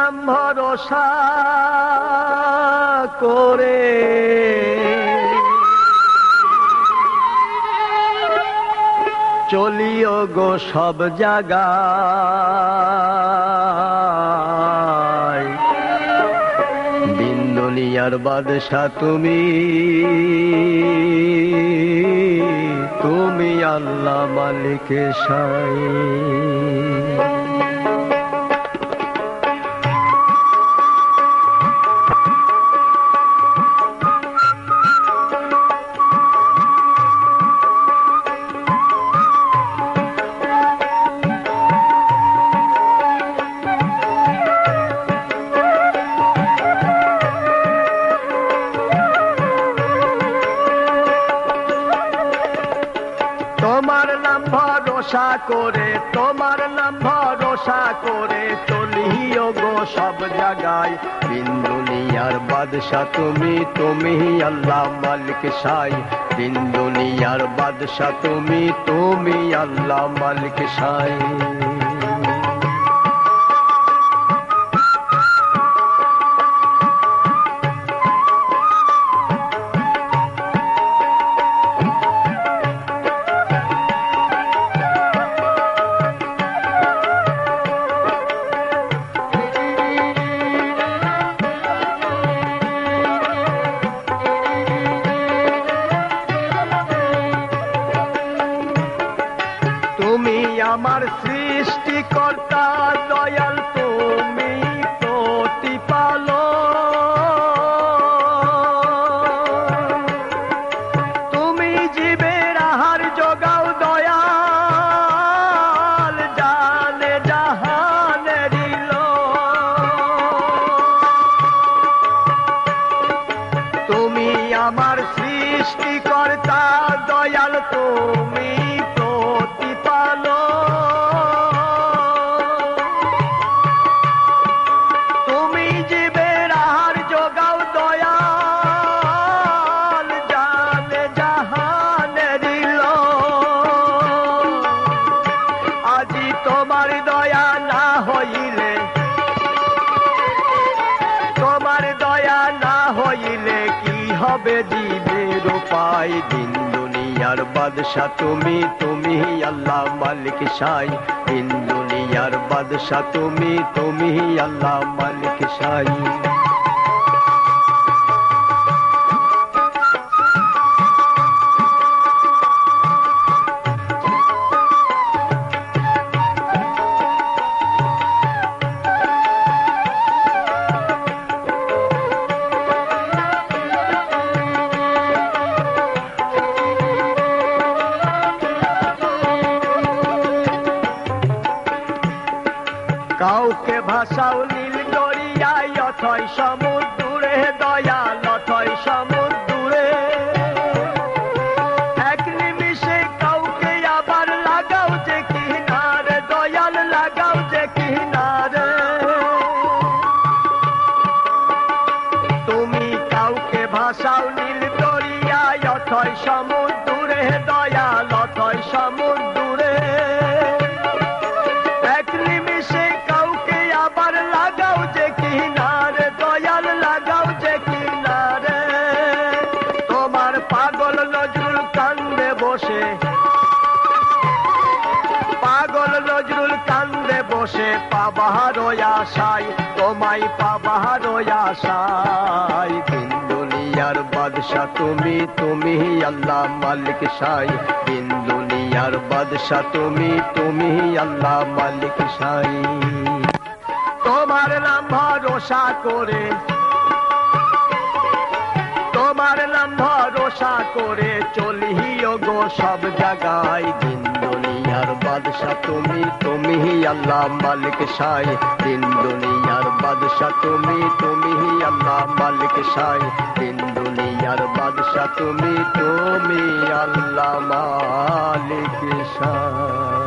নাম ভরসা করে চলিও গো সব জায়গায়। দিন দুনিয়ার বাদশা তুমি, তুমি আল্লাহ মালিক শাহ। তোমার নাম ভরসা করে, তোমার নাম ভরসা করে চলিও গো সব জায়গায়। দিন দুনিয়ার বাদশা তুমি, তুমি আল্লাহ মালিক শাহ। দিন দুনিয়ার বাদশা তুমি, তুমি আল্লাহ মালিক শাহ। তুমি আমার সৃষ্টিকর্তা দয়াল, তুমি প্রতিপালক। তুমি জীবের আহার যোগাও দয়াল, জানে জাহানের লোক। তুমি আমার সৃষ্টিকর্তা দয়াল, তুমি তোমার দয়া না হইলে, তোমার দয়া না হইলে কি হবে জীবের উপায়। দিন দুনিয়ার বাদশা তুমি, তুমি আল্লাহ মালিক শাহ। দিন দুনিয়ার বাদশা তুমি, তুমি আল্লাহ মালিক শাহ। কাউকে ভাষাও নীল দরিয়ায়, অথয় সমুদ্রে দয়াল, অথয় সমুদ্রে। এক নিমিষে কাউকে আবার লাগাও যে কিনারে দয়াল, লাগাও যে কিনারে। তুমি কাউকে ভাষাও নীল দরিয়ায়, অথয় সমুদ্রে দয়াল, অথয় সমুদ্রে। এক নিমিষে কাউকে আবার লাগাও যে কিনারে দয়াল, লাগাও যে কিনারে। তোমার পাগল নজরুল কান্দে বসে, পাগল নজরুল কান্দে বসে পাবার আশায়, তোমায় পাবার আশায়। দিন দুনিয়ার বাদশা তুমি, তুমি আল্লাহ মালিক শাহ। দিন দুনিয়ার বাদশা তুমি, তুমি আল্লাহ মালিক শাহ। তোমার নাম ভরসা করে, তোমার নাম ভরসা করে চলিও গো সব জায়গায়। দিন দুনিয়ার বাদশা তুমি, তুমি আল্লাহ মালিক শাহ। দিন দুনিয়ার বাদশা তুমি, তুমি আল্লাহ মালিক শাহ। দিন দুনিয়ার বাদশা তুমি, তুমি আল্লাহ মালিক শাহ।